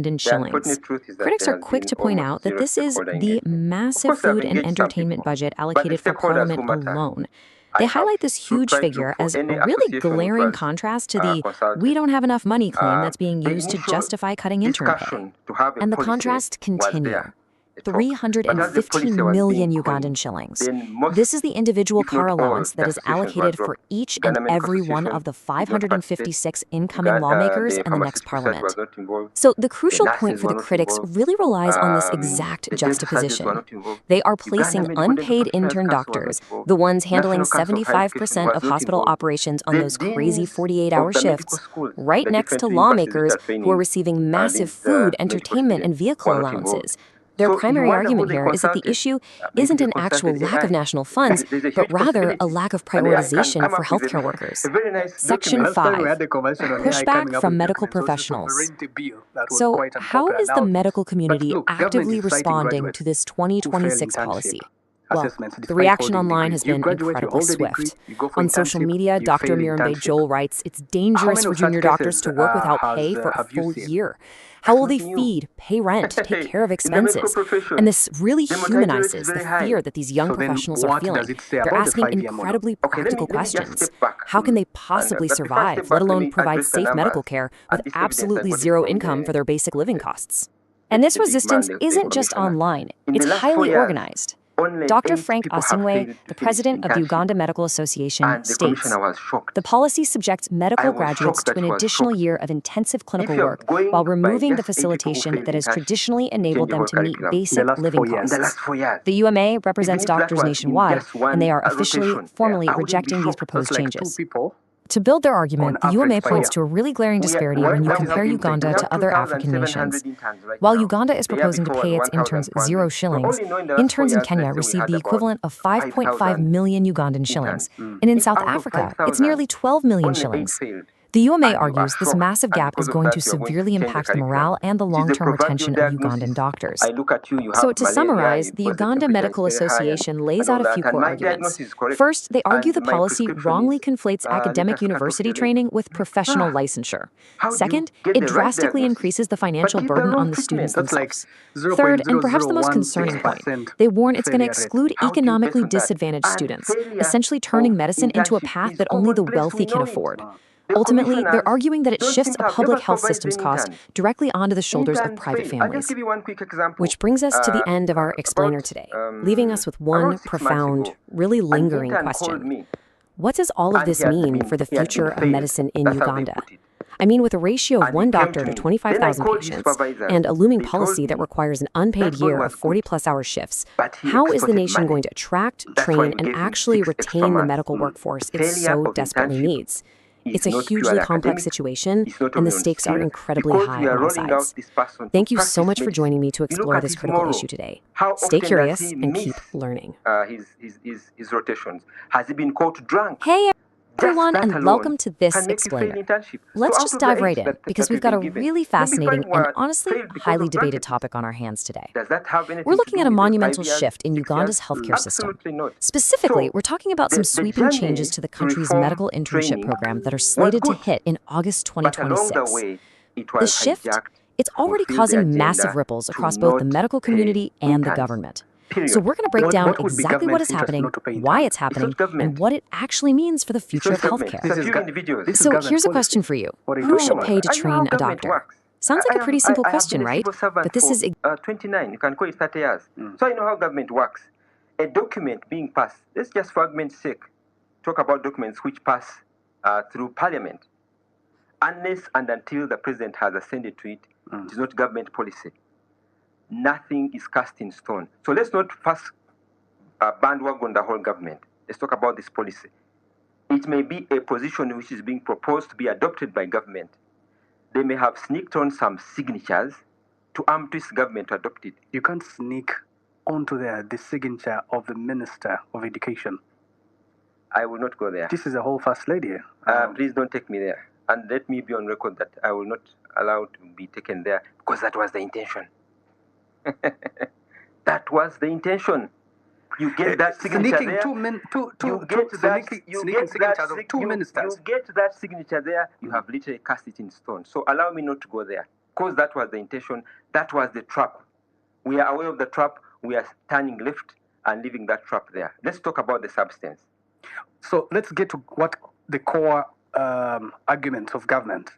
London The unfortunate shillings. truth is that Critics there are has quick been to point almost out that zero this is stakeholder the engagement. Of massive course, we have food and engaged some entertainment people, budget but the allocated for stakeholders Parliament who matter. alone. I They have highlight this huge tried to figure look for as any a really association which glaring was contrast to the we consulted. don't have enough money claim that's being The used to initial justify cutting intern pay. discussion to have a And the policy contrasts was continue. there. 315 million Ugandan shillings. This is the individual car allowance that is allocated for each and every one of the 556 incoming lawmakers and the next parliament. So the crucial point for the critics really relies on this exact juxtaposition. They are placing unpaid intern doctors, the ones handling 75% of hospital operations on those crazy 48-hour shifts, right next to lawmakers who are receiving massive food, entertainment, and vehicle allowances. Their primary argument here is that the issue isn't an actual lack of national funds, but rather a lack of prioritization for healthcare workers. Section 5, pushback from medical professionals. So, how is the medical community actively responding to this 2026 policy? Well, the reaction online has been incredibly swift. On social media, Dr. Mirambe Joel writes, it's dangerous for junior doctors to work without pay for a full year. How will they feed, pay rent, take care of expenses? And this really humanizes the fear that these young professionals are feeling. They're asking incredibly practical questions. How can they possibly survive, let alone provide safe medical care, with absolutely zero income for their basic living costs? And this resistance isn't just online, it's highly organized. Dr. Frank Asingwe, the president of the Uganda Medical Association, states, the policy subjects medical graduates to an additional year of intensive clinical work while removing the facilitation that has traditionally enabled them to meet basic living costs. The UMA represents doctors nationwide, and they are officially, formally rejecting these proposed changes. To build their argument, the UMA points to a really glaring disparity when you compare Uganda to other African nations. While Uganda is proposing to pay its interns 0 shillings, interns in Kenya receive the equivalent of 5.5 million Ugandan shillings, and in South Africa, it's nearly 12 million shillings. The UMA argues this massive gap is going to severely impact the morale and the long-term retention of Ugandan doctors. So to summarize, the Uganda Medical Association lays out a few core arguments. First, they argue the policy wrongly conflates academic university training with professional licensure. Second, it drastically increases the financial burden on the students themselves. Third, and perhaps the most concerning point, they warn it's going to exclude economically disadvantaged students, essentially turning medicine into a path that only the wealthy can afford. Ultimately, they're arguing that it shifts a public health system's cost directly onto the shoulders of private families. Which brings us to the end of our explainer today, leaving us with one profound, really lingering question. What does all of this mean for the future of medicine in Uganda? I mean, with a ratio of 1 doctor to 25,000 patients and a looming policy that requires an unpaid year of 40-plus hour shifts, how is the nation going to attract, train, and actually retain the medical workforce it so desperately needs? It's a hugely complex situation, and the stakes are incredibly high on all sides. Thank you so much for joining me to explore this critical issue today. Stay curious and keep learning. His rotations. Has he been caught drunk? Hey everyone, and welcome to this explainer. Let's just dive right in, because we've got a really fascinating and honestly highly debated topic on our hands today. We're looking at a monumental shift in Uganda's healthcare system. Specifically, we're talking about some sweeping changes to the country's medical internship program that are slated to hit in August 2026. The shift, it's already causing massive ripples across both the medical community and the government. So we're going to break down exactly what is happening, why it's happening, and what it actually means for the future of healthcare. So here's a question for you. Who should pay to train a doctor? Sounds like a pretty simple question, right? But this is 29, you can call it 30 years. So I know how government works. A document being passed, let's just for argument's sake, talk about documents which pass through parliament. Unless and until the president has ascended to it, it is not government policy. Nothing is cast in stone. So let's not first bandwagon the whole government. Let's talk about this policy. It may be a position which is being proposed to be adopted by government. They may have sneaked on some signatures to arm twist government to adopt it. You can't sneak onto the signature of the Minister of Education. I will not go there. This is a whole First Lady. Please don't take me there. And let me be on record that I will not allow to be taken there, because that was the intention. That was the intention. You get that signature there. You get that signature there. You have literally cast it in stone. So allow me not to go there, because that was the intention. That was the trap. We are aware of the trap. We are turning left and leaving that trap there. Let's talk about the substance. So let's get to what the core arguments of government.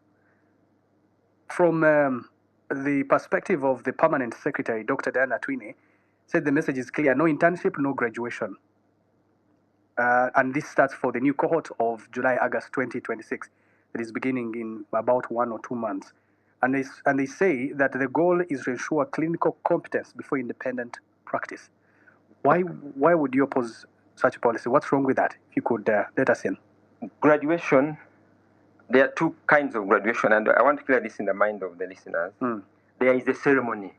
From the perspective of the Permanent Secretary, Dr. Diana Twine, Said the message is clear: no internship, no graduation. And this starts for the new cohort of July-August 2026. That is beginning in about 1 or 2 months. And they say that the goal is to ensure clinical competence before independent practice. Why would you oppose such a policy? What's wrong with that? If you could let us in. Graduation, there are two kinds of graduation, and I want to clear this in the mind of the listeners. There is the ceremony.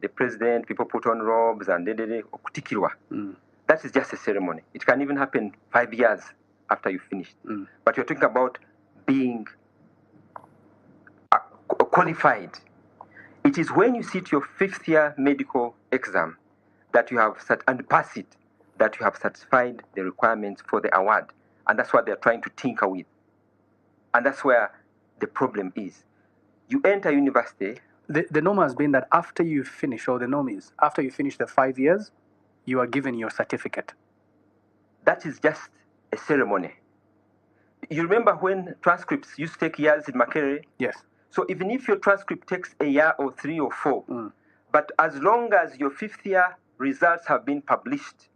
The president, people put on robes and that is just a ceremony. It can even happen 5 years after you finished. But you're talking about being qualified. It is when you sit your 5th year medical exam that you have and pass it, that you have satisfied the requirements for the award. And that's what they're trying to tinker with. And that's where the problem is. You enter university. The norm has been that after you finish, or the norm is, after you finish the 5 years, you are given your certificate. That is just a ceremony. You remember when transcripts used to take years in Makerere? Yes. So even if your transcript takes a year or 3 or 4, but as long as your 5th year results have been published,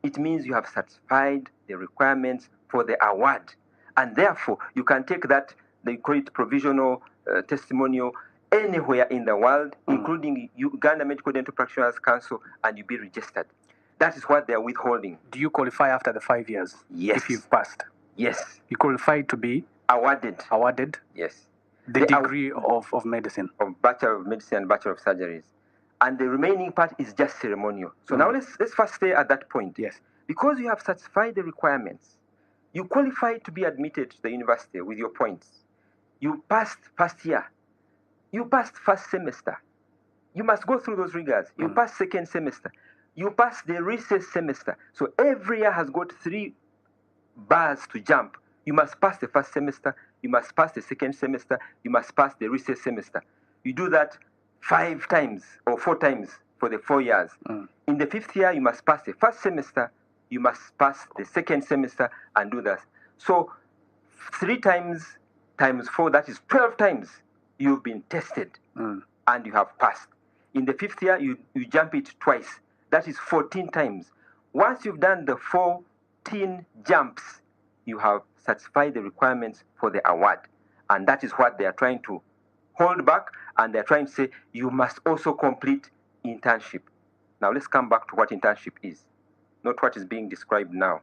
it means you have satisfied the requirements for the award. And therefore, you can take that, they call it provisional testimonial, anywhere in the world, including Uganda Medical Dental Practitioners Council, and you be registered. That is what they are withholding. Do you qualify after the 5 years? Yes. If you've passed? Yes. You qualify to be? Awarded. Yes. The degree of medicine. Of Bachelor of Medicine and Bachelor of Surgeries. And the remaining part is just ceremonial. So now let's first stay at that point. Yes. Because you have satisfied the requirements, you qualify to be admitted to the university with your points. You passed first year. You passed first semester. You must go through those rigors. You pass second semester. You pass the recess semester. So every year has got 3 bars to jump. You must pass the first semester. You must pass the second semester. You must pass the recess semester. You do that 5 times or 4 times for the 4 years. In the 5th year, you must pass the first semester. You must pass the second semester and do that. So 3 times 4, that is 12 times you've been tested and you have passed. In the 5th year, you jump it twice. That is 14 times. Once you've done the 14 jumps, you have satisfied the requirements for the award. And that is what they are trying to hold back, and they're trying to say you must also complete internship. Now let's come back to what internship is, not what is being described now.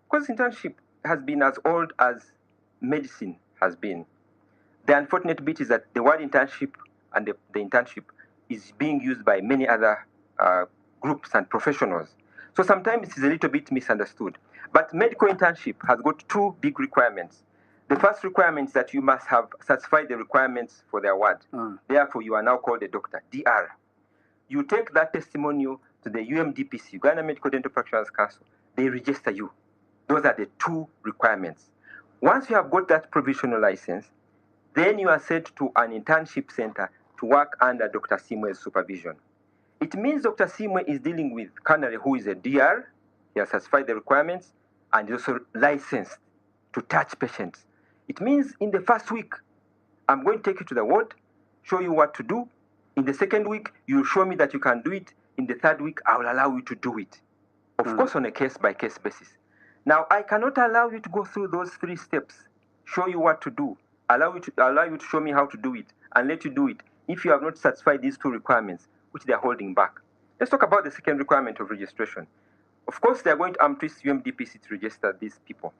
Because internship has been as old as medicine has been. The unfortunate bit is that the word internship and the internship is being used by many other groups and professionals. So sometimes it is a little bit misunderstood. But medical internship has got 2 big requirements. The first requirement is that you must have satisfied the requirements for the award. Therefore, you are now called a doctor, DR. You take that testimonial to the UMDPC, Uganda Medical Dental Practitioners Council. They register you. Those are the 2 requirements. Once you have got that provisional license, then you are sent to an internship center to work under Dr. Simwe's supervision. It means Dr. Simwe is dealing with Canary, who is a DR. He has satisfied the requirements and is also licensed to touch patients. It means in the first week, I'm going to take you to the ward, show you what to do. In the second week, you show me that you can do it. In the third week, I will allow you to do it. Of course, on a case-by-case basis. Now, I cannot allow you to go through those 3 steps, show you what to do, allow you to show me how to do it, and let you do it if you have not satisfied these 2 requirements, which they are holding back. Let's talk about the second requirement of registration. Of course, they are going to twist UMDPC to register these people.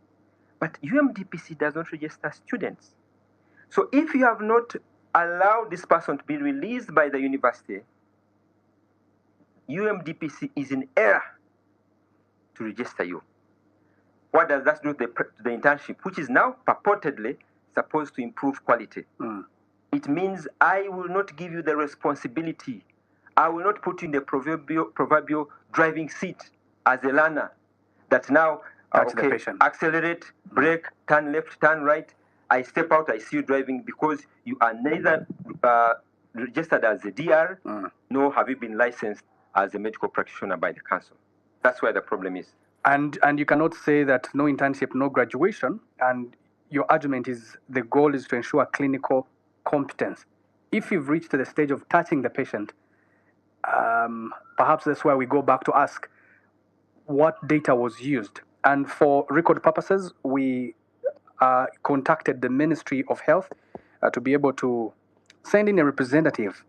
But UMDPC does not register students. So if you have not allowed this person to be released by the university, UMDPC is in error to register you. What does that do to the internship, which is now purportedly supposed to improve quality? It means I will not give you the responsibility. I will not put you in the proverbial driving seat as a learner that now, accelerate, brake, turn left, turn right. I step out, I see you driving, because you are neither registered as a DR, nor have you been licensed as a medical practitioner by the council. That's where the problem is. And you cannot say that no internship, no graduation, and your argument is the goal is to ensure clinical competence. If you've reached the stage of touching the patient, Perhaps that's why we go back to ask what data was used. And for record purposes, we contacted the Ministry of Health to be able to send in a representative.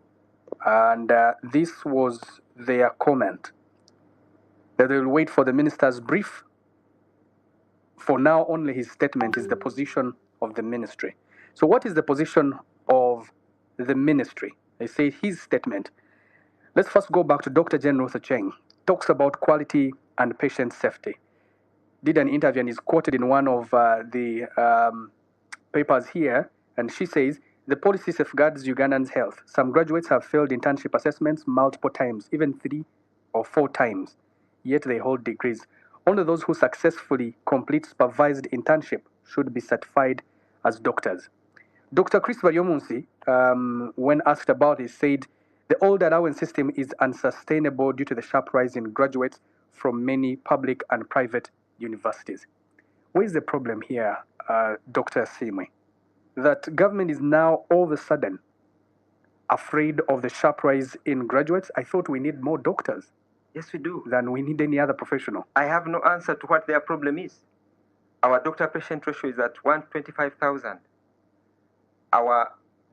And this was their comment, that they will wait for the minister's brief. For now, only his statement is the position of the ministry. So what is the position of the ministry? They say his statement. Let's first go back to Dr. Jane Ruth Cheng. Talks about quality and patient safety. Did an interview and is quoted in one of the papers here, and she says, the policy safeguards Ugandans' health. Some graduates have failed internship assessments multiple times, even 3 or 4 times, yet they hold degrees. Only those who successfully complete supervised internship should be certified as doctors. Dr. Christopher Yomunsi, when asked about it, said the old allowance system is unsustainable due to the sharp rise in graduates from many public and private universities. What is the problem here, Dr. Simwe? That government is now all of a sudden afraid of the sharp rise in graduates. I thought we need more doctors. Yes, we do. Than we need any other professional. I have no answer to what their problem is. Our doctor-patient ratio is at 125,000.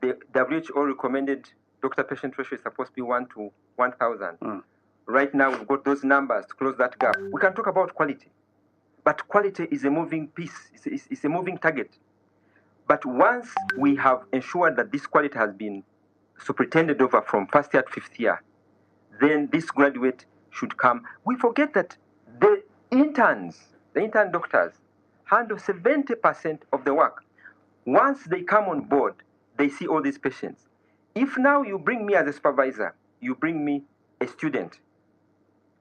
The WHO recommended doctor-patient ratio is supposed to be 1 to 1,000. Right now, we've got those numbers to close that gap. We can talk about quality, but quality is a moving piece. It's a moving target. But once we have ensured that this quality has been superintended over from first year to fifth year, then this graduate should come. We forget that the intern doctors, handle 70% of the work. Once they come on board, they see all these patients. If now you bring me as a supervisor, you bring me a student,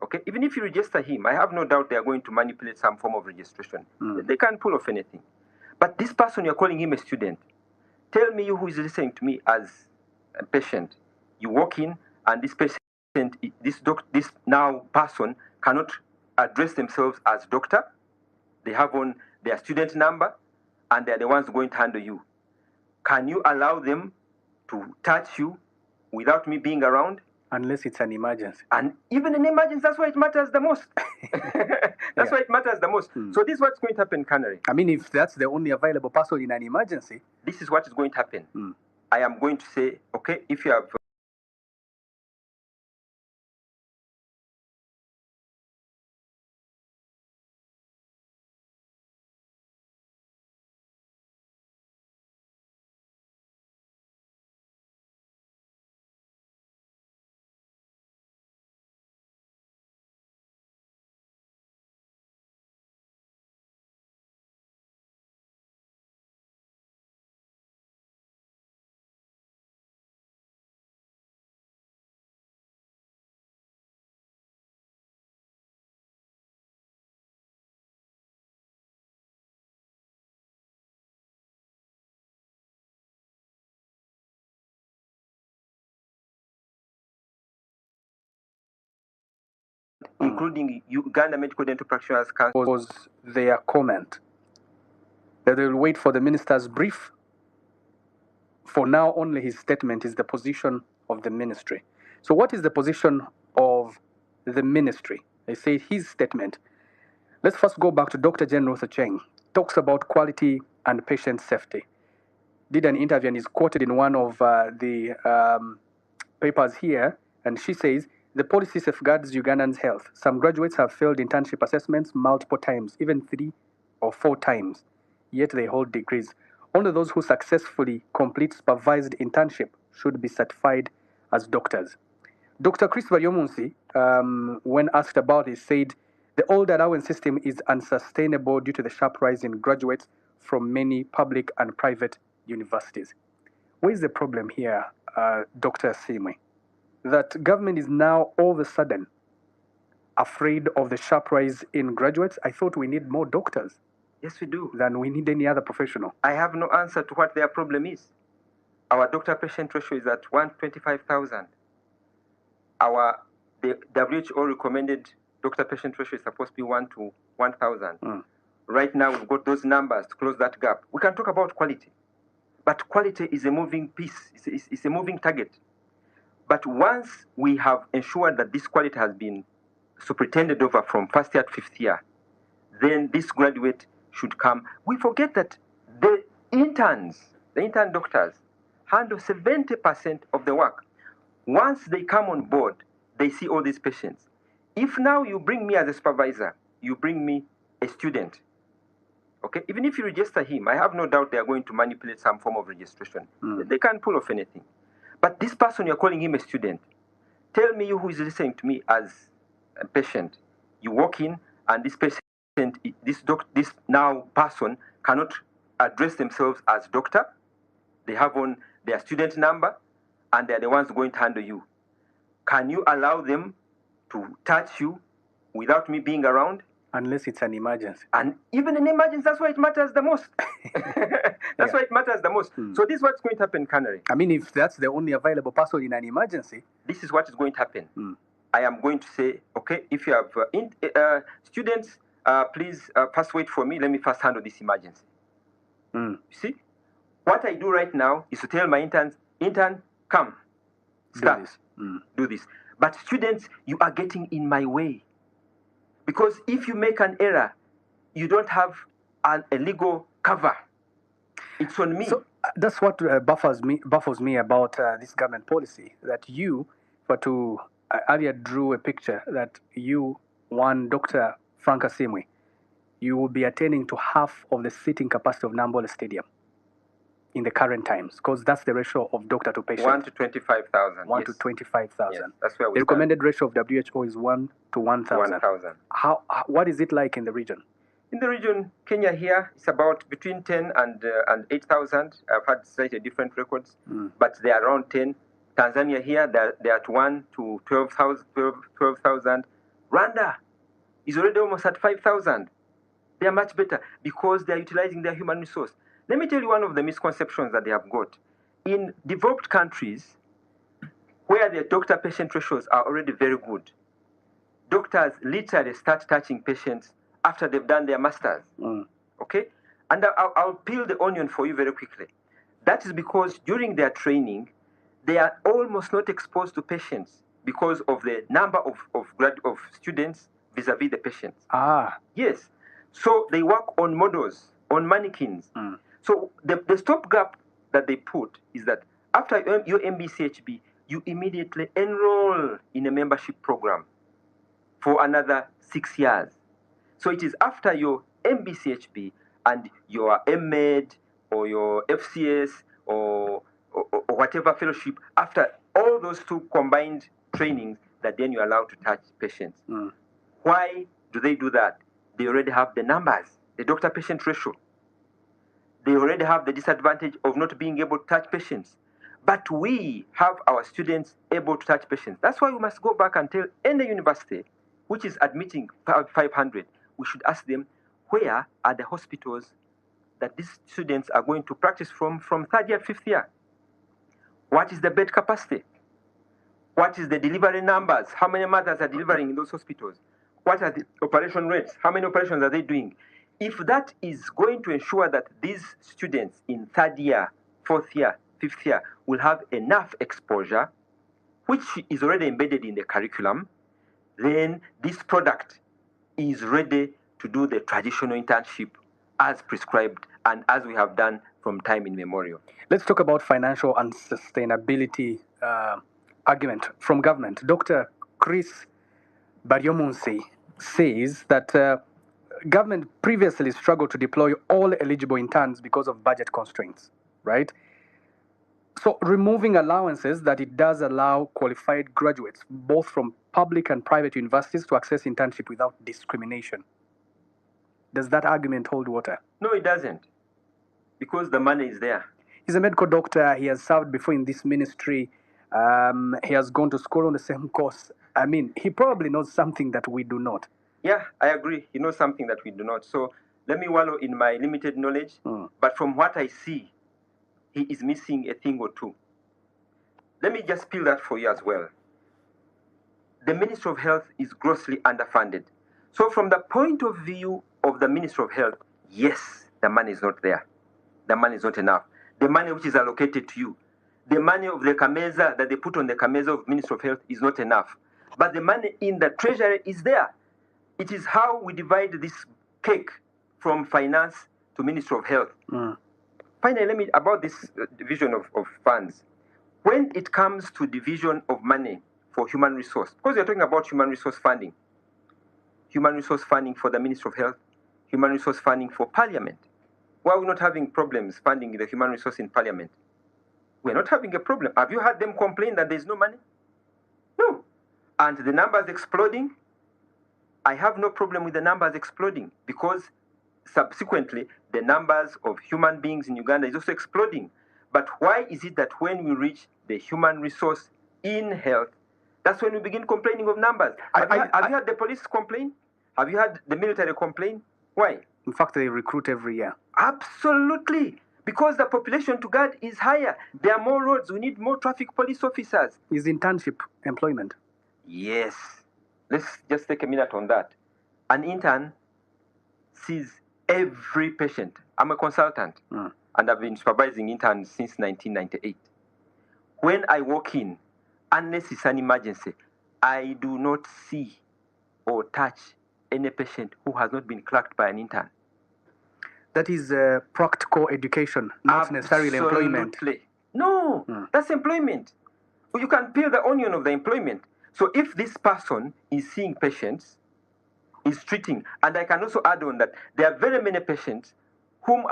okay? Even if you register him, I have no doubt they are going to manipulate some form of registration. They can't pull off anything. But this person, you're calling him a student. Tell me, you who is listening to me as a patient, you walk in and this patient, this now person cannot address themselves as doctor. They have on their student number and they're the ones going to handle you. Can you allow them to touch you without me being around? Unless it's an emergency. And even in emergency, that's why it matters the most. That's why it matters the most. So this is what's going to happen, Canary. I mean, if that's the only available person in an emergency. This is what is going to happen. I am going to say, okay, if you have including Uganda Medical Dental Practitioners Council, was their comment, that they will wait for the minister's brief. For now, only his statement is the position of the ministry. So what is the position of the ministry? They say his statement. Let's first go back to Dr. Jane Ruth Cheng. Talks about quality and patient safety. Did an interview and is quoted in one of the papers here, and she says, the policy safeguards Ugandans' health. Some graduates have failed internship assessments multiple times, even 3 or 4 times, yet they hold degrees. Only those who successfully complete supervised internship should be certified as doctors. Dr. Christopher Yomunsi, when asked about it, said the old allowance system is unsustainable due to the sharp rise in graduates from many public and private universities. What is the problem here, Dr. Simwe? That government is now all of a sudden afraid of the sharp rise in graduates. I thought we need more doctors. Yes, we do. Than we need any other professional. I have no answer to what their problem is. Our doctor-patient ratio is at 125,000. The WHO recommended doctor-patient ratio is supposed to be 1 to 1,000. Right now, we've got those numbers to close that gap. We can talk about quality, but quality is a moving piece. It's a moving target. But once we have ensured that this quality has been superintended over from first year to fifth year, then this graduate should come. We forget that the intern doctors, handle 70% of the work. Once they come on board, they see all these patients. If now you bring me as a supervisor, you bring me a student, okay? Even if you register him, I have no doubt they are going to manipulate some form of registration. They can't pull off anything. But this person, you're calling him a student. Tell me, you who is listening to me as a patient, you walk in and this patient, this now person cannot address themselves as doctor. They have on their student number and they're the ones going to handle you. Can you allow them to touch you without me being around? Unless it's an emergency. And even in emergency, that's why it matters the most. That's why it matters the most. So this is what's going to happen, Canary. I mean, if that's the only available person in an emergency. This is what is going to happen. I am going to say, okay, if you have students, please first wait for me. Let me first handle this emergency. You see? What I do right now is to tell my interns, intern, come, start, do this. But students, you are getting in my way. Because if you make an error, you don't have a legal cover. It's on me. So that's what baffles me about this government policy, that you, earlier drew a picture that you, one Dr. Frank Asimwe, you will be attending to half of the seating capacity of Nambola Stadium in the current times, because that's the ratio of doctor to patient. 1 to 25,000. 1 to 25,000. Yes, that's where we The recommended ratio of WHO is 1 to 1,000. 1,000. What is it like in the region? In the region, Kenya here is about between 10 and 8,000. I've had slightly different records, but they are around 10. Tanzania here, they're at 1 to 12,000. Rwanda is already almost at 5,000. They are much better because they are utilizing their human resource. Let me tell you one of the misconceptions that they have got. In developed countries, where their doctor-patient ratios are already very good, doctors literally start touching patients after they've done their masters. Okay? And I'll peel the onion for you very quickly. That is because during their training, they are almost not exposed to patients because of the number of students vis-a-vis the patients. Yes. So they work on models, on mannequins. So the stopgap that they put is that after your MBCHB, you immediately enroll in a membership program for another 6 years. So it is after your MBCHB and your MEd or your FCS or whatever fellowship, after all those two combined trainings, that then you're allowed to touch patients. Why do they do that? They already have the numbers, the doctor-patient ratio. They already have the disadvantage of not being able to touch patients. But we have our students able to touch patients. That's why we must go back and tell any university which is admitting 500, we should ask them, where are the hospitals that these students are going to practice from third year, fifth year? What is the bed capacity? What is the delivery numbers? How many mothers are delivering in those hospitals? What are the operation rates? How many operations are they doing? If that is going to ensure that these students in third year, fourth year, fifth year will have enough exposure, which is already embedded in the curriculum, then this product is ready to do the traditional internship as prescribed and as we have done from time immemorial. Let's talk about financial and sustainability argument from government. Dr. Chris Baryomunsi says that government previously struggled to deploy all eligible interns because of budget constraints, right? So removing allowances that it does allow qualified graduates, both from public and private universities, to access internship without discrimination. Does that argument hold water? No, it doesn't, because the money is there. He's a medical doctor. He has served before in this ministry. He has gone to school on the same course. I mean, he probably knows something that we do not. Yeah, I agree. He knows something that we do not. So let me wallow in my limited knowledge. But from what I see, he is missing a thing or two. Let me just peel that for you as well. The Ministry of Health is grossly underfunded. So from the point of view of the Ministry of Health, yes, the money is not there. The money is not enough. The money which is allocated to you, the money of the Kameza that they put on the Kameza of Ministry of Health is not enough. But the money in the treasury is there. It is how we divide this cake from finance to Ministry of Health. Finally, about this division of funds. When it comes to division of money for human resource, because you're talking about human resource funding for the Ministry of Health, human resource funding for Parliament. Why are we not having problems funding the human resource in Parliament? We're not having a problem. Have you heard them complain that there's no money? No. And the numbers exploding? I have no problem with the numbers exploding, because subsequently the numbers of human beings in Uganda is also exploding. But why is it that when we reach the human resource in health, that's when we begin complaining of numbers? Have you heard the police complain? Have you heard the military complain? Why? In fact, they recruit every year. Absolutely. Because the population to guard is higher. There are more roads. We need more traffic police officers. Is internship employment? Yes. Let's just take a minute on that. An intern sees every patient. I'm a consultant, and I've been supervising interns since 1998. When I walk in, unless it's an emergency, I do not see or touch any patient who has not been clerked by an intern. That is practical education, not necessarily employment. No, that's employment. You can peel the onion of the employment. So if this person is seeing patients, is treating, and I can also add on that there are very many patients whom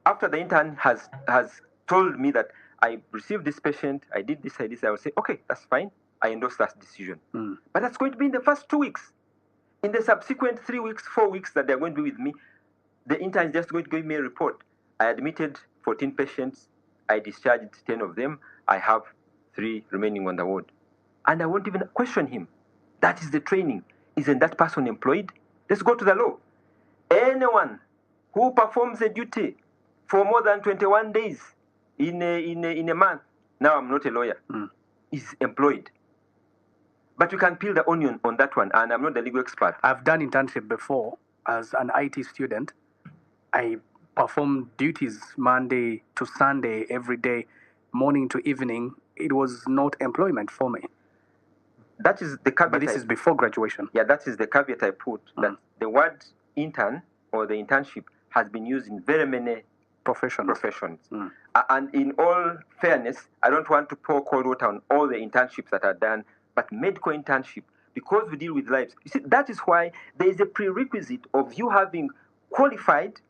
after the intern has told me that I received this patient, I did this, I will say, okay, that's fine, I endorse that decision. But that's going to be in the first 2 weeks. In the subsequent 3 weeks, 4 weeks that they're going to be with me, the intern is just going to give me a report. I admitted 14 patients, I discharged 10 of them, I have 3 remaining on the ward. And I won't even question him. That is the training. Isn't that person employed? Let's go to the law. Anyone who performs a duty for more than 21 days in a month, now I'm not a lawyer, is employed. But you can peel the onion on that one, and I'm not the legal expert. I've done internship before as an IT student. I performed duties Monday to Sunday, every day, morning to evening. It was not employment for me. That is the caveat. But this is before graduation. Yeah, that is the caveat I put, that the word intern or the internship has been used in very many professions. And in all fairness, I don't want to pour cold water on all the internships that are done, but medical internship, because we deal with lives. You see, that is why there is a prerequisite of you having qualified,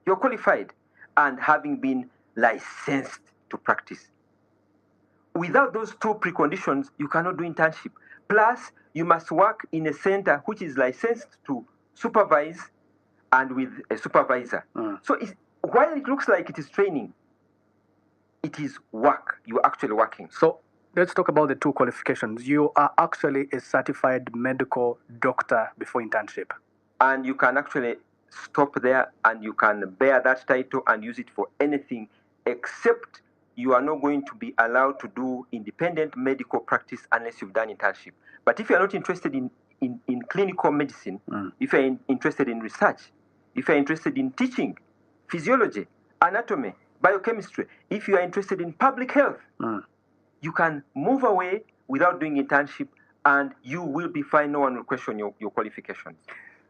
you're qualified, and having been licensed to practice. Without those 2 preconditions, you cannot do internship. Plus, you must work in a center which is licensed to supervise and with a supervisor. So while it looks like it is training, it is work. You're actually working. So let's talk about the 2 qualifications. You are actually a certified medical doctor before internship. And you can actually stop there, and you can bear that title and use it for anything, except you are not going to be allowed to do independent medical practice unless you've done internship. But if you are not interested in clinical medicine, if you are interested in research, if you are interested in teaching, physiology, anatomy, biochemistry, if you are interested in public health, you can move away without doing internship, and you will be fine. No one will question your qualifications.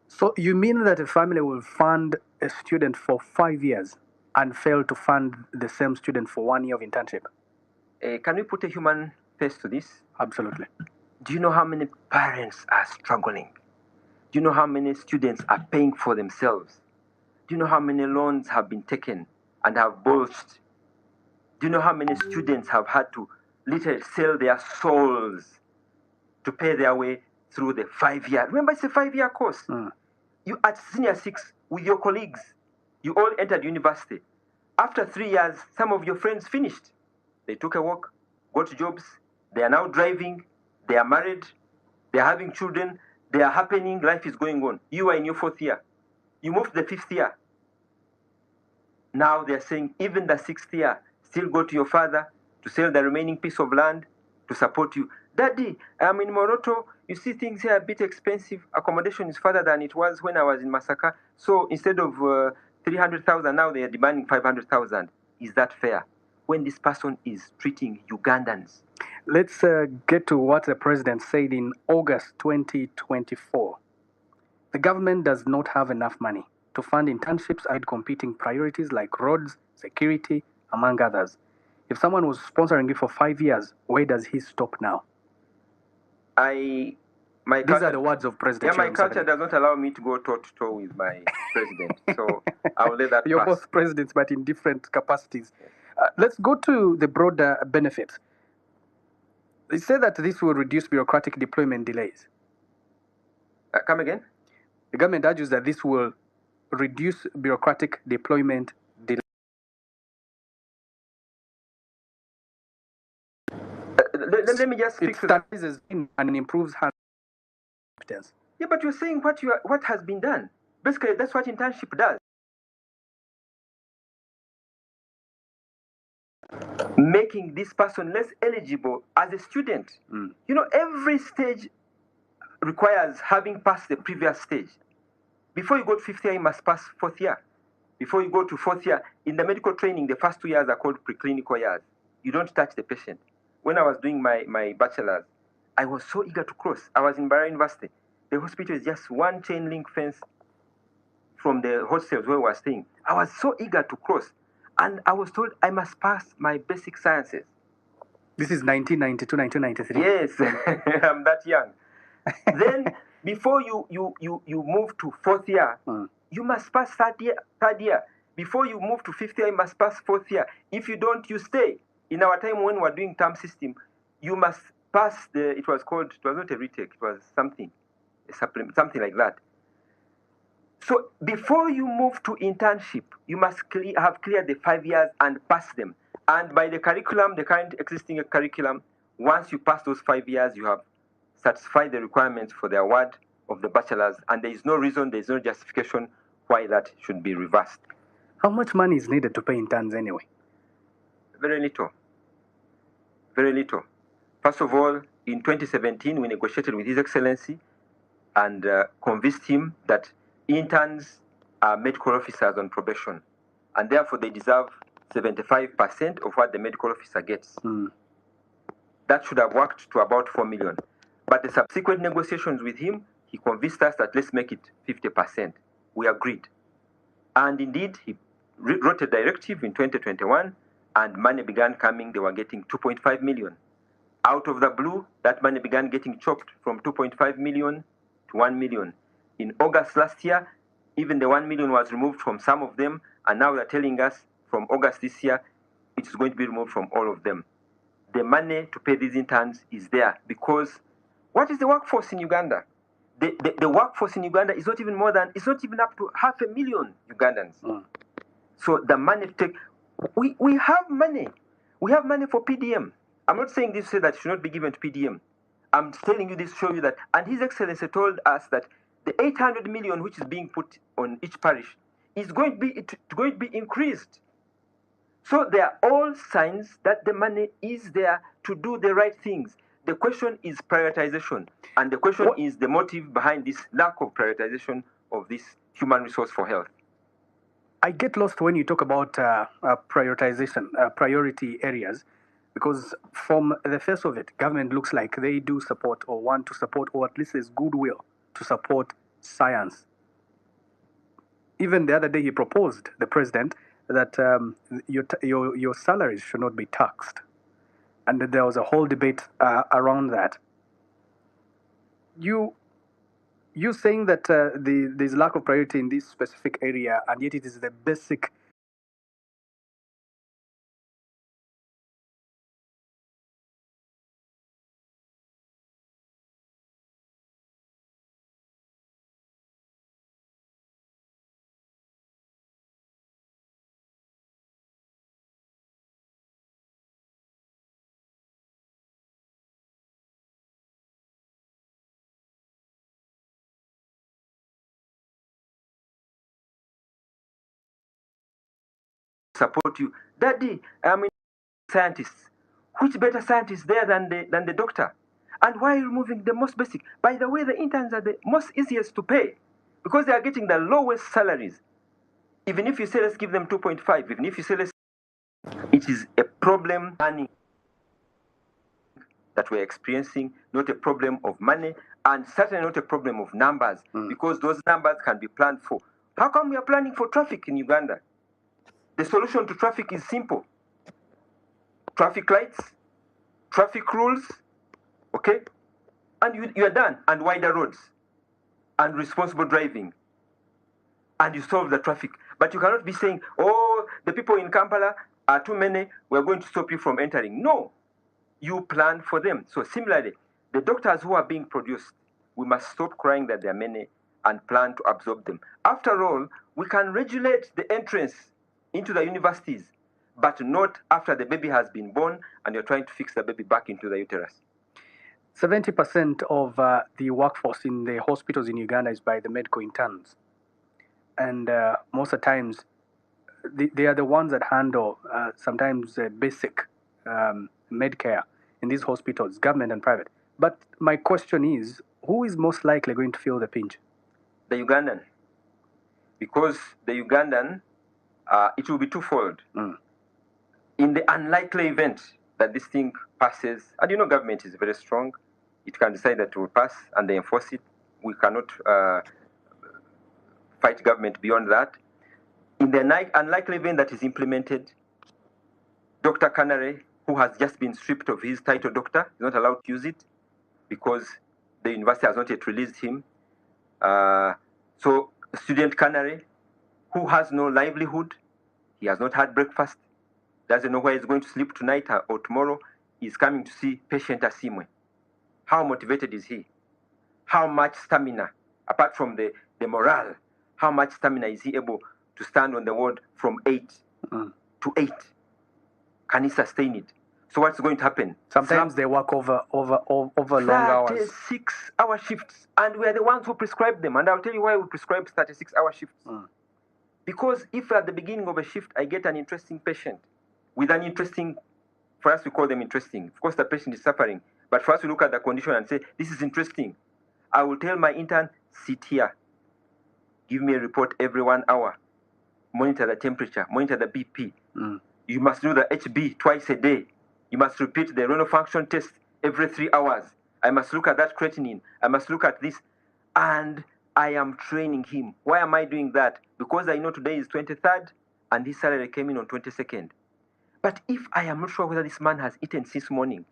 So you mean that a family will fund a student for 5 years and fail to fund the same student for 1 year of internship? Can we put a human face to this? Absolutely. Do you know how many parents are struggling? Do you know how many students are paying for themselves? Do you know how many loans have been taken and have bulged? Do you know how many students have had to literally sell their souls to pay their way through the 5 year? Remember, it's a 5-year course. You at senior 6 with your colleagues, you all entered university. After 3 years, some of your friends finished. They took a walk, got jobs, they are now driving, they are married, they are having children, they are happening, life is going on. You are in your 4th year. You moved to the 5th year. Now they are saying even the 6th year, still go to your father to sell the remaining piece of land to support you. Daddy, I'm in Moroto. You see, things here are a bit expensive. Accommodation is further than it was when I was in Masaka. So instead of 300,000, now they are demanding 500,000. Is that fair? when this person is treating Ugandans. Let's get to what the president said in August 2024. The government does not have enough money to fund internships amid competing priorities like roads, security, among others. If someone was sponsoring you for 5 years, where does he stop now? These are the words of President. Yeah, my culture does not allow me to go toe to toe with my president, so I will let that You're pass. both presidents, but in different capacities. Let's go to the broader benefits. They say that this will reduce bureaucratic deployment delays. Come again? The government argues that this will reduce bureaucratic deployment delays. Let me just speak it to that. Stabilizes and improves hand competence. Yeah, but you're saying what has been done. Basically, that's what internship does. Making this person less eligible as a student. You know, every stage requires having passed the previous stage. Before you go to fifth year, you must pass fourth year. Before you go to fourth year, in the medical training, the first 2 years are called preclinical years. You don't touch the patient. When I was doing my bachelor's, I was so eager to cross. I was in Bara University. The hospital is just one chain link fence from the hostels where we were staying. I was so eager to cross. And I was told I must pass my basic sciences. This is 1992, 1993. Yes, I'm that young. Then, before you move to fourth year, you must pass third year. Before you move to fifth year, you must pass fourth year. If you don't, you stay. In our time when we were doing term system, you must pass it was not a retake, it was something, a supplement, something like that. So before you move to internship, you must have cleared the 5 years and pass them. And by the curriculum, the current existing curriculum, once you pass those 5 years, you have satisfied the requirements for the award of the bachelor's, and there is no reason, there is no justification why that should be reversed. How much money is needed to pay interns anyway? Very little. Very little. First of all, in 2017, we negotiated with His Excellency and convinced him that interns are medical officers on probation, and therefore they deserve 75% of what the medical officer gets. That should have worked to about 4 million. But the subsequent negotiations with him, he convinced us that let's make it 50%. We agreed. And indeed, he wrote a directive in 2021, and money began coming. They were getting 2.5 million. Out of the blue, that money began getting chopped from 2.5 million to 1 million. In August last year, even the 1 million was removed from some of them, and now they're telling us from August this year, it's going to be removed from all of them. The money to pay these interns is there because what is the workforce in Uganda? The workforce in Uganda is not even it's not even up to 500,000 Ugandans. So the money to take, we have money. We have money for PDM. I'm not saying this to say that it should not be given to PDM. I'm telling you this to show you that, and His Excellency told us that the 800 million which is being put on each parish is going to be increased. So there are all signs that the money is there to do the right things. The question is prioritization, and the question is the motive behind this lack of prioritization of this human resource for health. I get lost when you talk about prioritization, priority areas, because from the face of it, government looks like they do support or want to support, or at least there's goodwill to support science. Even the other day, he proposed, the president, that your salaries should not be taxed. And there was a whole debate around that. You saying that there's lack of priority in this specific area, and yet it is the basic support you. Daddy, I mean, scientists. Which better scientist there than the doctor? And why are you removing the most basic? By the way, the interns are the most easiest to pay because they are getting the lowest salaries. Even if you say let's give them 2.5, even if you say let's, it's It is a problem that we're experiencing, not a problem of money, and certainly not a problem of numbers, because those numbers can be planned for. How come we are planning for traffic in Uganda? The solution to traffic is simple. Traffic lights, traffic rules, okay? And you are done, and wider roads, and responsible driving, and you solve the traffic. But you cannot be saying, oh, the people in Kampala are too many, we're going to stop you from entering. No, you plan for them. So similarly, the doctors who are being produced, we must stop crying that there are many and plan to absorb them. After all, we can regulate the entrance into the universities, but not after the baby has been born and you're trying to fix the baby back into the uterus. 70% of the workforce in the hospitals in Uganda is by the medical interns. And most of the times, they are the ones that handle sometimes basic Medicare in these hospitals, government and private. But my question is, who is most likely going to feel the pinch? The Ugandan. Because the Ugandan, it will be twofold. In the unlikely event that this thing passes, and you know government is very strong, it can decide that it will pass and they enforce it. We cannot fight government beyond that. In the unlikely event that is implemented, Dr. Canare, who has just been stripped of his title doctor, is not allowed to use it because the university has not yet released him. So student Canare, who has no livelihood, he has not had breakfast, doesn't know where he's going to sleep tonight or tomorrow, is coming to see patient Asimwe. How motivated is he? How much stamina, apart from the morale, how much stamina is he able to stand on the ward from 8 to 8? Can he sustain it? So what's going to happen? Sometimes they work over long hours. 36-hour shifts, and we are the ones who prescribe them. And I'll tell you why we prescribe 36-hour shifts. Because if at the beginning of a shift I get an interesting patient with an interesting, for us we call them interesting. Of course the patient is suffering, but for us we look at the condition and say, this is interesting. I will tell my intern, sit here. Give me a report every 1 hour. Monitor the temperature, monitor the BP. You must do the HB twice a day. You must repeat the renal function test every 3 hours. I must look at that creatinine. I must look at this. And I am training him. Why am I doing that? Because I know today is 23rd and his salary came in on 22nd. But if I am not sure whether this man has eaten since morning,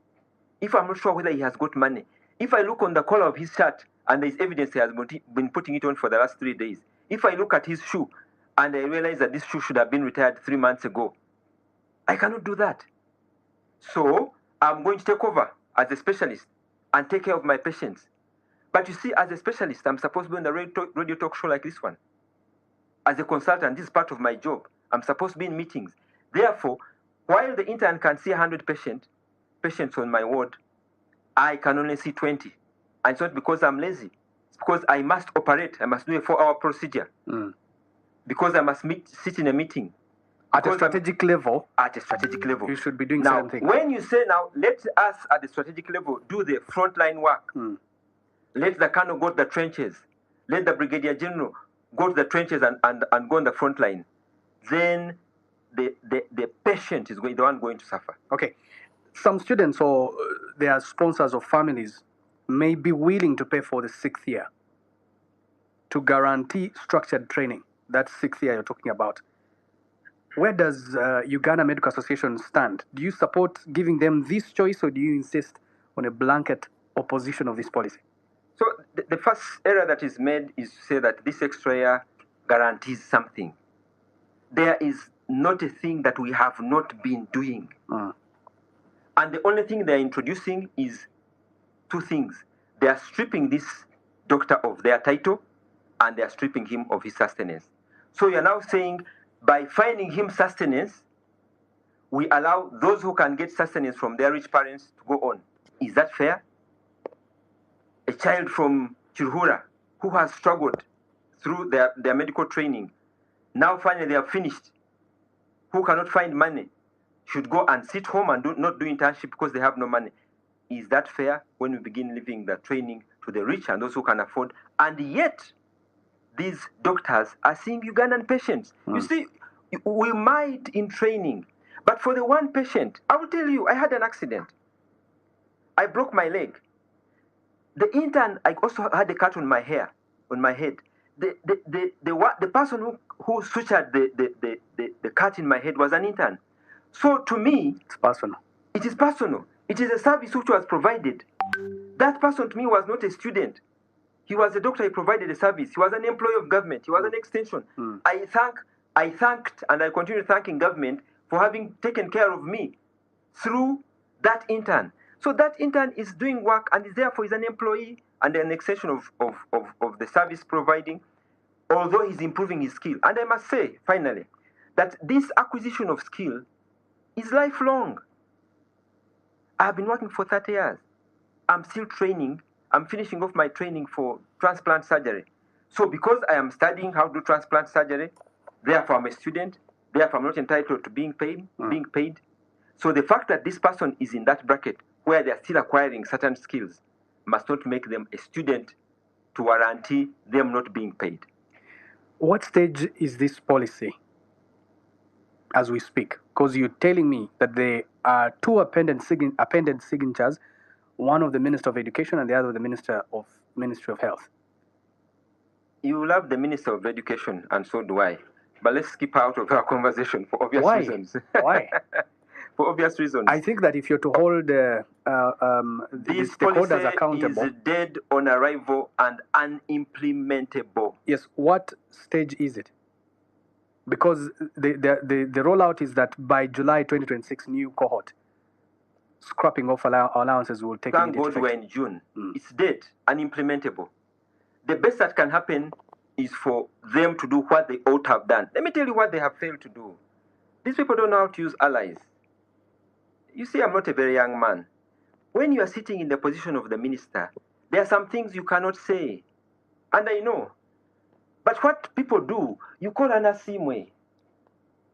if I'm not sure whether he has got money, if I look on the collar of his shirt and there's evidence he has been putting it on for the last 3 days, if I look at his shoe and I realize that this shoe should have been retired 3 months ago, I cannot do that. So I'm going to take over as a specialist and take care of my patients. But you see, as a specialist, I'm supposed to be on the radio talk show like this one. As a consultant, this is part of my job. I'm supposed to be in meetings. Therefore, while the intern can see 100 patients on my ward, I can only see 20. And it's not because I'm lazy. It's because I must operate. I must do a 4-hour procedure. Because I must sit in a meeting. At a strategic level, you should be doing certain things. When you say now, let us at the strategic level do the frontline work. Let the colonel go to the trenches. Let the brigadier general go to the trenches and go on the front line. Then the patient is the one going to suffer. Okay. Some students or their sponsors or families may be willing to pay for the 6th year to guarantee structured training. That's 6th year you're talking about. Where does Uganda Medical Association stand? Do you support giving them this choice, or do you insist on a blanket opposition of this policy? So the first error that is made is to say that this extra year guarantees something. There is not a thing that we have not been doing. And the only thing they're introducing is 2 things. They are stripping this doctor of their title, and they are stripping him of his sustenance. So you're now saying, by finding him sustenance, we allow those who can get sustenance from their rich parents to go on. Is that fair? A child from Chirhura who has struggled through their medical training, now finally they are finished, who cannot find money, should go and sit home and not do internship because they have no money. Is that fair when we begin leaving the training to the rich and those who can afford? And yet, these doctors are seeing Ugandan patients. You see, we might in training, But for the one patient, I will tell you, I had an accident. I broke my leg. The intern, I also had a cut on my hair, on my head. The person who sutured the cut in my head was an intern. So to me, It's personal. it is personal. It is a service which was provided. That person to me was not a student. He was a doctor. He provided a service. He was an employee of government. He was an extension. I thanked and I continue thanking government for having taken care of me through that intern. So that intern is doing work and is therefore is an employee and an extension of the service providing, although he's improving his skill. And I must say, finally, that this acquisition of skill is lifelong. I've been working for 30 years. I'm still training. I'm finishing off my training for transplant surgery. So because I am studying how to do transplant surgery, therefore I'm a student, therefore I'm not entitled to being paid. So the fact that this person is in that bracket where they're still acquiring certain skills must not make them a student to guarantee them not being paid. What stage is this policy as we speak? Because you're telling me that there are two appended signatures, one of the Minister of Education and the other of the Ministry of Health. You love the Minister of Education, and so do I. But let's skip out of our conversation for obvious reasons. Why? For obvious reasons. I think that if you're to hold the stakeholders accountable, is dead on arrival and unimplementable. Yes. What stage is it? Because the rollout is that by July 2026, new cohort scrapping off allowances will take immediate effect. Thank God we're in June. It's dead, unimplementable. The best that can happen is for them to do what they ought to have done. Let me tell you what they have failed to do. These people don't know how to use allies. You see, I'm not a very young man. When you are sitting in the position of the minister, there are some things you cannot say. And I know. But what people do, you call an Asimwe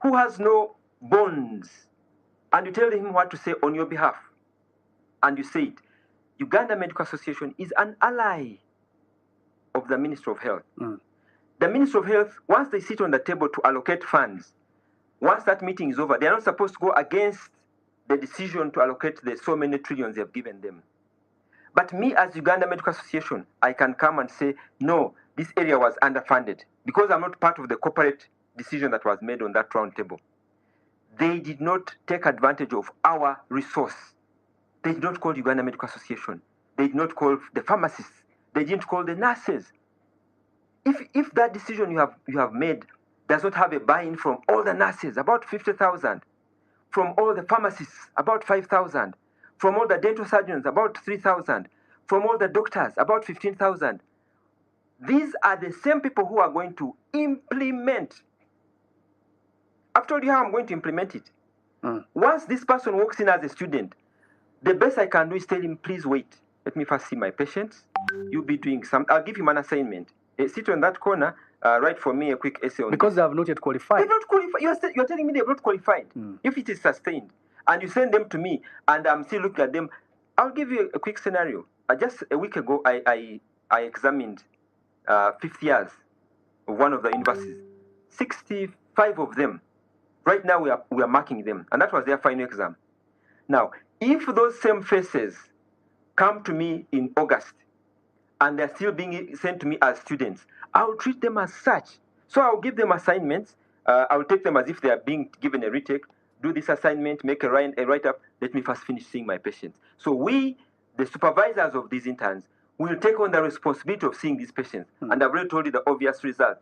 who has no bonds, and you tell him what to say on your behalf. And you say it. Uganda Medical Association is an ally of the Ministry of Health. The Ministry of Health, once they sit on the table to allocate funds, once that meeting is over, they are not supposed to go against the decision to allocate the so many trillions they have given them. But me as Uganda Medical Association, I can come and say, no, this area was underfunded because I'm not part of the corporate decision that was made on that round table. They did not take advantage of our resource. They did not call Uganda Medical Association. They did not call the pharmacists. They didn't call the nurses. If that decision you have made does not have a buy-in from all the nurses, about 50,000, from all the pharmacists, about 5,000, from all the dental surgeons, about 3,000, from all the doctors, about 15,000. These are the same people who are going to implement. I've told you how I'm going to implement it. Once this person walks in as a student, the best I can do is tell him, please wait. Let me first see my patients. You'll be doing I'll give him an assignment. Sit on that corner, write for me a quick essay on because this. they have not yet qualified. They've not qualified. You're telling me they've not qualified. If it is sustained, and you send them to me, and I'm still looking at them, I'll give you a quick scenario. Just a week ago, I examined 50 years of one of the universities. 65 of them. Right now, we are marking them, and that was their final exam. Now, if those same faces come to me in August, and they're still being sent to me as students, I'll treat them as such. So I'll give them assignments. I'll take them as if they are being given a retake. Do this assignment, make a write-up. Let me first finish seeing my patients. So we, the supervisors of these interns, will take on the responsibility of seeing these patients. And I've already told you the obvious result.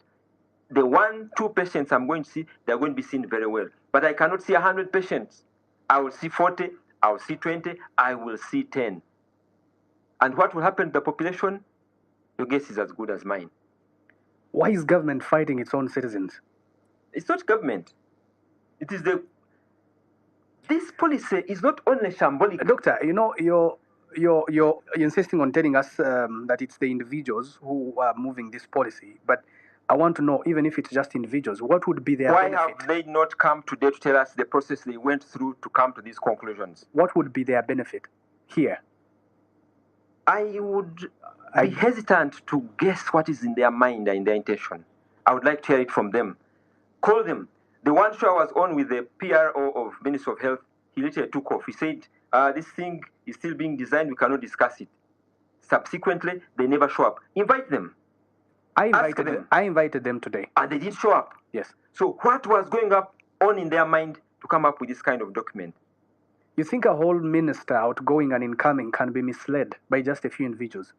The 1-2 patients I'm going to see, they're going to be seen very well. But I cannot see 100 patients. I will see 40, I will see 20, I will see 10. And what will happen to the population? Your guess is as good as mine. Why is government fighting its own citizens? It's not government. It is this policy is not only shambolic. Doctor, you know, you're insisting on telling us that it's the individuals who are moving this policy. But I want to know, even if it's just individuals, what would be their benefit? Why have they not come today to tell us the process they went through to come to these conclusions? What would be their benefit here? I would be hesitant to guess what is in their mind and in their intention. I would like to hear it from them. Call them. The one show I was on with the PRO of Ministry of Health, he literally took off. He said, this thing is still being designed, we cannot discuss it. Subsequently, they never show up. Invite them. I invited them today. And they did show up. Yes. So what was going on in their mind to come up with this kind of document? You think a whole minister, outgoing and incoming, can be misled by just a few individuals?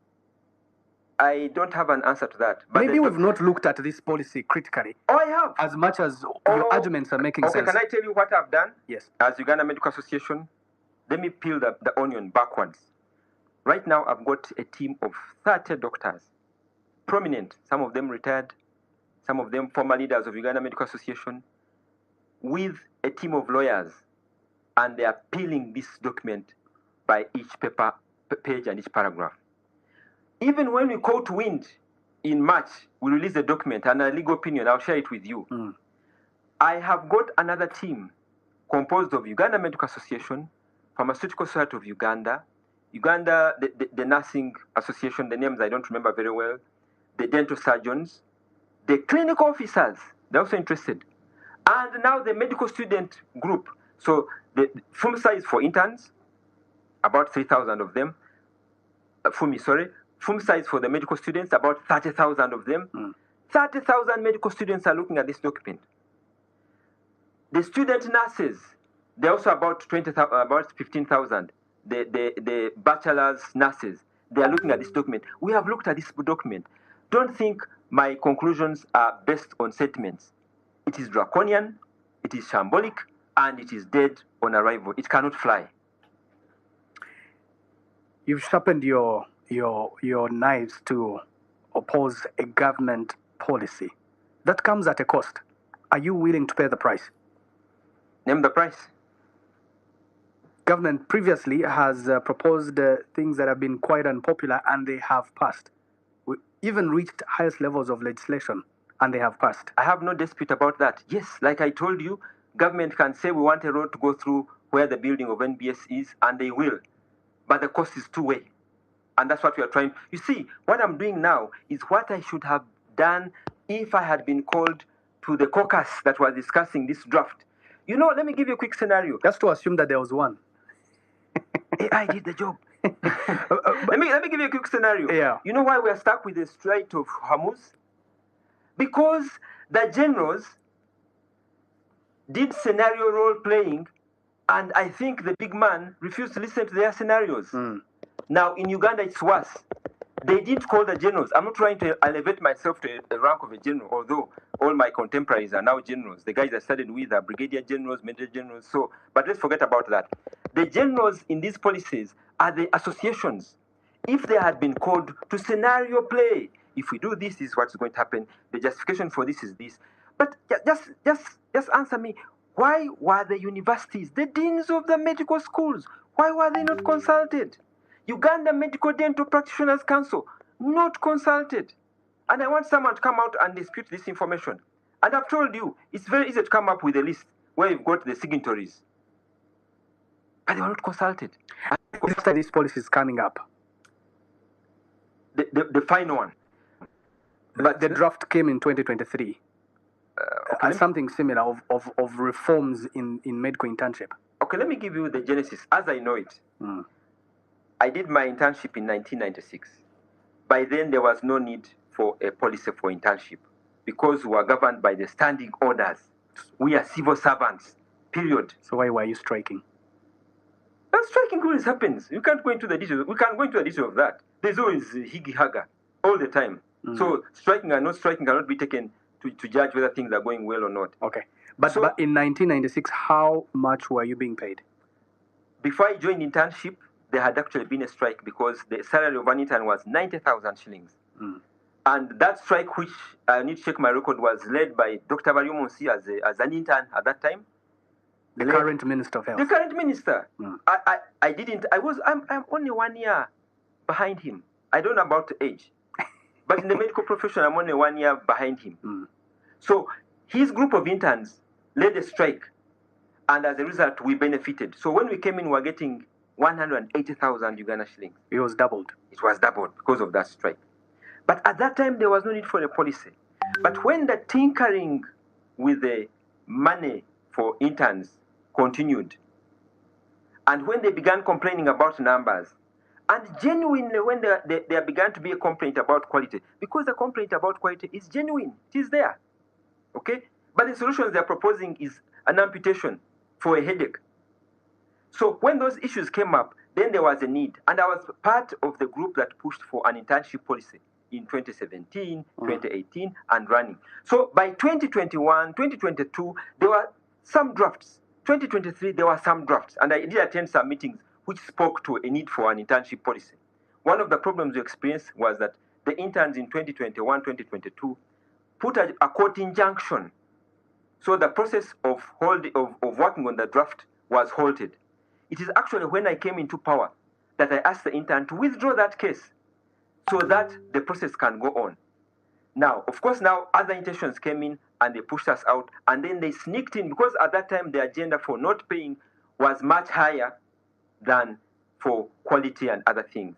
I don't have an answer to that. But maybe we've not looked at this policy critically. Oh, I have. As much as your arguments are making sense. Okay, can I tell you what I've done? Yes. As Uganda Medical Association, let me peel the onion backwards. Right now, I've got a team of 30 doctors, prominent, some of them retired, some of them former leaders of Uganda Medical Association, with a team of lawyers, and they are peeling this document by each page and each paragraph. Even when we caught wind in March, we released the document and a legal opinion. I'll share it with you. I have got another team composed of Uganda Medical Association, Pharmaceutical Society of Uganda, the Nursing Association, the names I don't remember very well, the dental surgeons, the clinical officers, they're also interested, and now the medical student group. So the form size for interns, about 3,000 of them, form size for the medical students, about 30,000 of them. 30,000 medical students are looking at this document. The student nurses, they're also about 15,000. The bachelor's nurses, they are looking at this document. We have looked at this document. Don't think my conclusions are based on sentiments. It is draconian, it is shambolic, and it is dead on arrival. It cannot fly. You've sharpened your knives to oppose a government policy. That comes at a cost. Are you willing to pay the price? Name the price. Government previously has proposed things that have been quite unpopular, and they have passed. We even reached highest levels of legislation, and they have passed. I have no dispute about that. Yes, like I told you, government can say we want a road to go through where the building of NBS is, and they will. But the cost is two-way. And that's what we are trying. You see, what I'm doing now is what I should have done if I had been called to the caucus that was discussing this draft. You know, let me give you a quick scenario. Just to assume that there was one. AI did the job. let me give you a quick scenario. Yeah. You know why we are stuck with the Strait of Hormuz? Because the generals did scenario role playing, and I think the big man refused to listen to their scenarios. Now in Uganda it's worse. They didn't call the generals. I'm not trying to elevate myself to a rank of a general, although all my contemporaries are now generals. The guys I studied with are brigadier generals, major generals. So, but let's forget about that. The generals in these policies are the associations. If they had been called to scenario play, if we do this, this is what's going to happen. The justification for this is this. But just answer me. Why were the universities, the deans of the medical schools, why were they not consulted? Uganda Medical Dental Practitioners Council, not consulted. And I want someone to come out and dispute this information. And I've told you, it's very easy to come up with a list where you've got the signatories. But they were not consulted. After this policy is coming up. The final one. But the draft came in 2023. Something similar of reforms in medical internship. Okay, let me give you the genesis as I know it. I did my internship in 1996. By then, there was no need for a policy for internship because we were governed by the standing orders. We are civil servants, period. So why were you striking? Striking always happens. You can't go into the details. We can't go into the details of that. There's always higgy-haga all the time. So striking and not striking cannot be taken to judge whether things are going well or not. Okay. But in 1996, how much were you being paid? Before I joined internship, there had actually been a strike because the salary of an intern was 90,000 shillings. And that strike, which I need to check my record, was led by Dr. Bariomonsi as an intern at that time. The current Minister of Health. The current minister. I'm only 1 year behind him. I don't know about the age. But in the medical profession, I'm only 1 year behind him. So his group of interns led a strike. And as a result, we benefited. So when we came in, we were getting 180,000 Uganda shillings. It was doubled. It was doubled because of that strike. But at that time, there was no need for a policy. But when the tinkering with the money for interns continued. And when they began complaining about numbers, and genuinely when there began to be a complaint about quality, because the complaint about quality is genuine, it is there, okay? But the solution they're proposing is an amputation for a headache. So when those issues came up, then there was a need. And I was part of the group that pushed for an internship policy in 2017, 2018, and running. So by 2021, 2022, there were some drafts. 2023, there were some drafts. And I did attend some meetings which spoke to a need for an internship policy. One of the problems we experienced was that the interns in 2021, 2022 put a court injunction. So the process of working on the draft was halted. It is actually when I came into power that I asked the intern to withdraw that case so that the process can go on. Now, of course, now other intentions came in and they pushed us out, and then they sneaked in, because at that time the agenda for not paying was much higher than for quality and other things,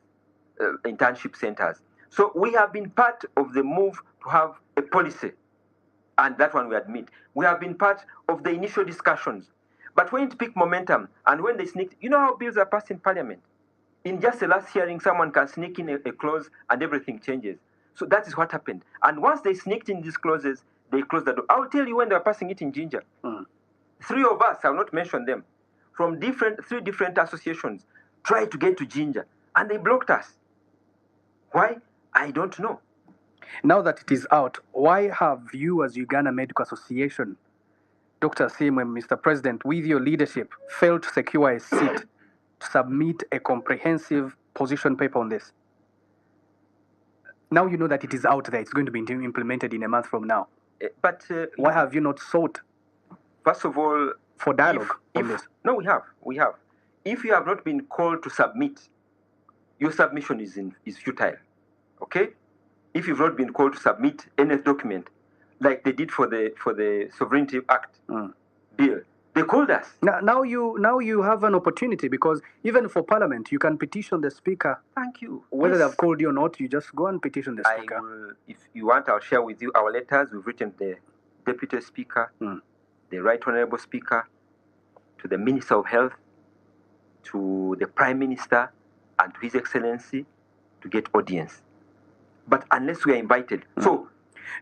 internship centers. So we have been part of the move to have a policy, and that one we admit. We have been part of the initial discussions. But when it picked momentum and when they sneaked, you know how bills are passed in Parliament? In just the last hearing, someone can sneak in a clause and everything changes. So that is what happened. And once they sneaked in these clauses, they closed the door. I will tell you when they were passing it in Ginger. 3 of us, I will not mention them, from 3 different associations, tried to get to Ginger, and they blocked us. Why? I don't know. Now that it is out, why have you as Uganda Medical Association, Dr. Simwe, Mr. President, with your leadership, failed to secure a seat to submit a comprehensive position paper on this? Now you know that it is out there, it's going to be implemented in a month from now. But why have you not sought, first of all, for dialogue on this? No, we have. If you have not been called to submit, your submission is futile, okay? If you've not been called to submit any document, like they did for the Sovereignty Act bill, they called us. Now you have an opportunity, because even for Parliament, you can petition the Speaker. Thank you. Whether they've called you or not, you just go and petition the Speaker. If you want, I'll share with you our letters. We've written to the Deputy Speaker, the Right Honourable Speaker, to the Minister of Health, to the Prime Minister, and to His Excellency to get audience. But unless we are invited, so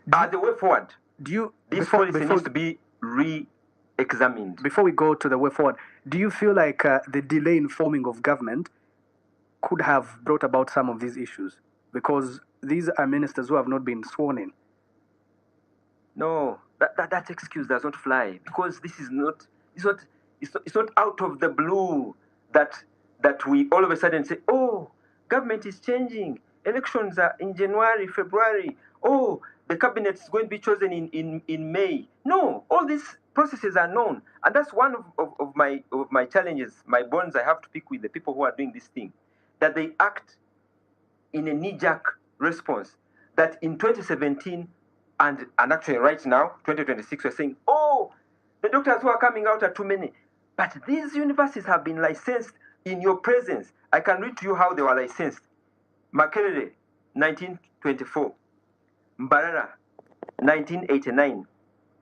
the way forward, this policy needs to be re-examined. Before we go to the way forward, do you feel like the delay in forming of government could have brought about some of these issues? Because these are ministers who have not been sworn in. No, that excuse does not fly, because this is not. It's not out of the blue that we all of a sudden say, oh, government is changing. Elections are in January, February. Oh, the cabinet is going to be chosen in May. No, all these processes are known. And that's one of my challenges, my bonds I have to pick with the people who are doing this thing, that they act in a knee-jerk response. That in 2017, and actually right now, 2026, we're saying, oh, the doctors who are coming out are too many. But these universities have been licensed in your presence. I can read to you how they were licensed. Makerere, 1924. Mbarara, 1989.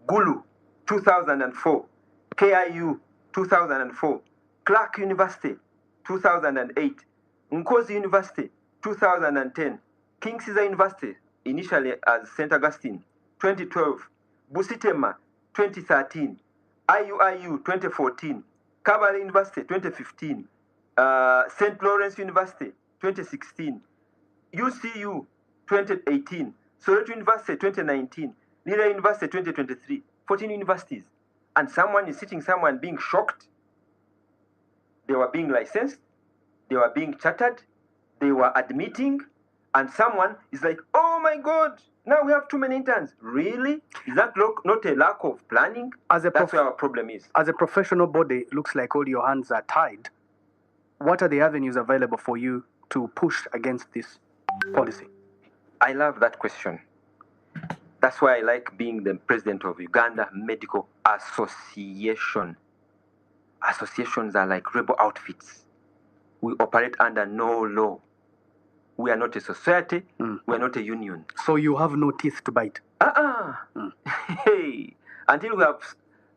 Gulu, 2004. KIU, 2004. Clark University, 2008. Nkozi University, 2010. King Caesar University, initially as St. Augustine, 2012. Busitema, 2013. IUIU, 2014. Kabale University, 2015. St. Lawrence University, 2016. UCU, 2018. Soweto University, 2019. Lira University, 2023. 14 universities. And someone is sitting somewhere and being shocked. They were being licensed. They were being chartered. They were admitting. And someone is like, oh my God, now we have too many interns. Really? Is that not a lack of planning? That's where our problem is. As a professional body, it looks like all your hands are tied. What are the avenues available for you to push against this policy? I love that question. That's why I like being the president of Uganda Medical Association. Associations are like rebel outfits. We operate under no law. We are not a society. We are not a union. So you have no teeth to bite? Hey, until we have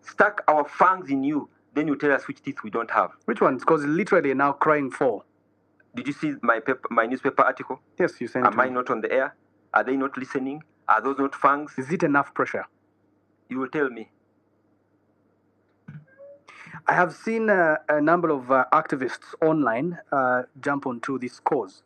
stuck our fangs in you, then you tell us which teeth we don't have. Which ones? Because literally now crying for. Did you see my newspaper article? Yes, you sent it. Am I not on the air? Are they not listening? Are those not fangs? Is it enough pressure? You will tell me. I have seen a number of activists online jump onto this cause.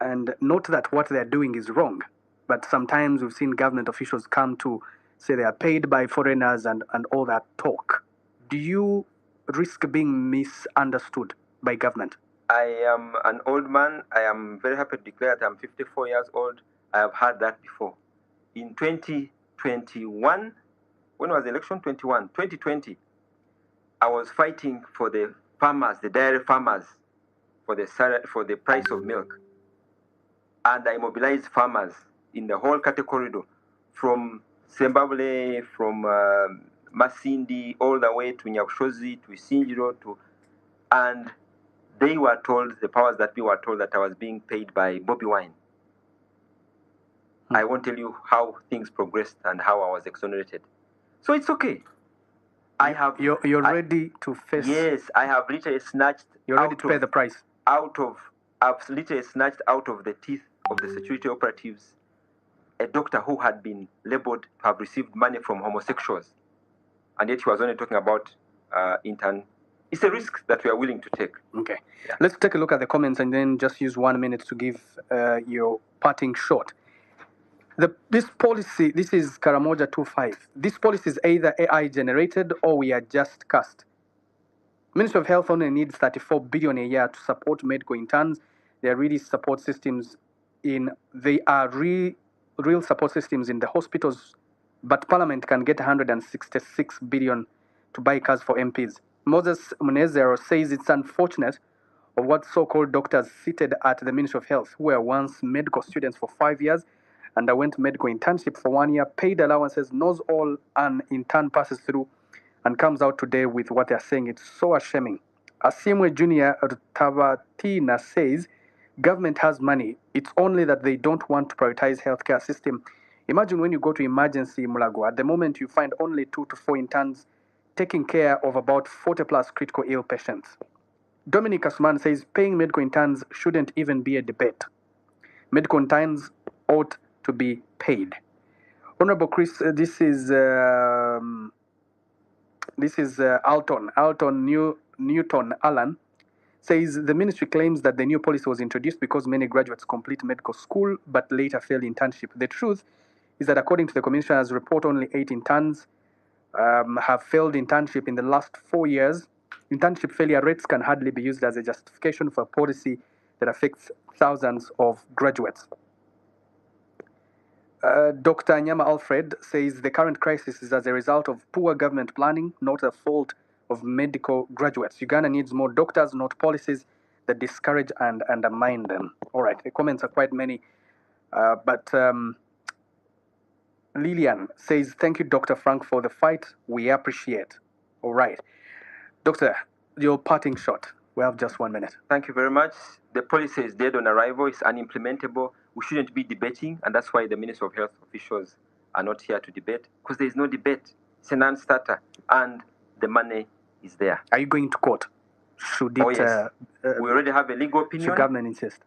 And note that what they're doing is wrong. But sometimes we've seen government officials come to say they are paid by foreigners and all that talk. Do you risk being misunderstood by government? I am an old man. I am very happy to declare that I'm 54 years old. I have heard that before. In 2021, when was the election? 2020, I was fighting for the farmers, the dairy farmers, for the price of milk. And I mobilized farmers in the whole Kate corridor, from Zimbabwe, from Masindi, all the way to Nyakushozi, to Isinjiro, and they were told, the powers that be were told that I was being paid by Bobby Wine. I won't tell you how things progressed and how I was exonerated. So it's okay. You're ready to face. Yes, I have literally snatched. You're ready to pay the price. I've literally snatched out of the teeth of the security operatives a doctor who had been labeled to have received money from homosexuals, and yet he was only talking about intern. It's a risk that we are willing to take. Okay. Yeah. Let's take a look at the comments and then just use 1 minute to give your parting shot. This policy, this is Karamoja 25. This policy is either AI generated or we are just cursed. Ministry of Health only needs 34 billion a year to support medical interns. They are really support systems real support systems in the hospitals, but Parliament can get 166 billion to buy cars for MPs. Moses Munezero says it's unfortunate of what so-called doctors seated at the Ministry of Health, who were once medical students for 5 years, underwent medical internship for 1 year, paid allowances, knows all an intern passes through, and comes out today with what they're saying. It's so ashamed. Asimwe Junior Tavatina says, government has money. It's only that they don't want to prioritize healthcare system. Imagine when you go to emergency Mulago, at the moment you find only 2 to 4 interns taking care of about 40 plus critical ill patients. Dominic Asman says paying medical interns shouldn't even be a debate. Medical interns ought to be paid. Honorable Chris, this is Alton Newton Allen says the ministry claims that the new policy was introduced because many graduates complete medical school but later fail internship. The truth is that according to the commissioner's report, only 8 interns have failed internship in the last 4 years. Internship failure rates can hardly be used as a justification for a policy that affects thousands of graduates. Dr. Nyama Alfred says the current crisis is as a result of poor government planning, not the fault of medical graduates. Uganda needs more doctors, not policies that discourage and undermine them. All right, the comments are quite many. But Lillian says, thank you, Dr. Frank, for the fight. We appreciate. All right. Doctor, your parting shot. We have just 1 minute. Thank you very much. The policy is dead on arrival. It's unimplementable. We shouldn't be debating, and that's why the Ministry of Health officials are not here to debate, because there is no debate. It's a non-starter, and the money is there. Are you going to court? Should it? Oh, yes. We already have a legal opinion. Should government insist?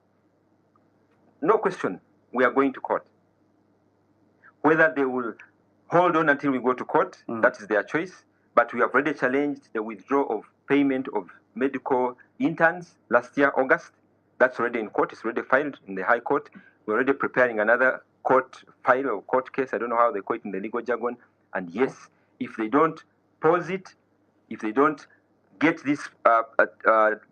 No question. We are going to court. Whether they will hold on until we go to court, that is their choice. But we have already challenged the withdrawal of payment of medical interns last year, August. That's already in court. It's already filed in the High Court. We're already preparing another court file or court case. I don't know how they call it in the legal jargon. And yes, if they don't pause it, if they don't get this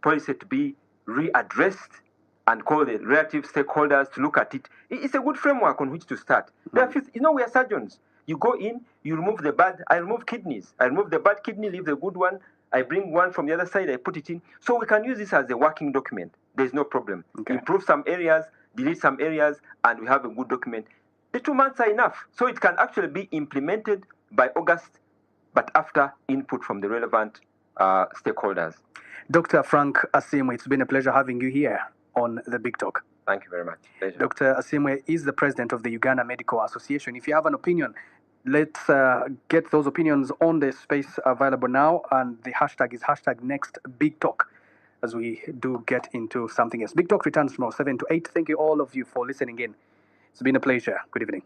policy to be readdressed and call the relative stakeholders to look at it, it's a good framework on which to start. We are surgeons. You go in, you remove the bad. I remove kidneys. I remove the bad kidney, leave the good one. I bring one from the other side, I put it in. So we can use this as a working document. There's no problem. Okay. Improve some areas, delete some areas, and we have a good document. The 2 months are enough. So it can actually be implemented by August, but after input from the relevant stakeholders. Dr. Frank Asimwe, it's been a pleasure having you here on The Big Talk. Thank you very much. Pleasure. Dr. Asimwe is the president of the Uganda Medical Association. If you have an opinion, Let's get those opinions on the space available now, and the hashtag is #NextBigTalk as we do get into something else. Big Talk returns tomorrow, 7 to 8. Thank you all of you for listening in. It's been a pleasure. Good evening.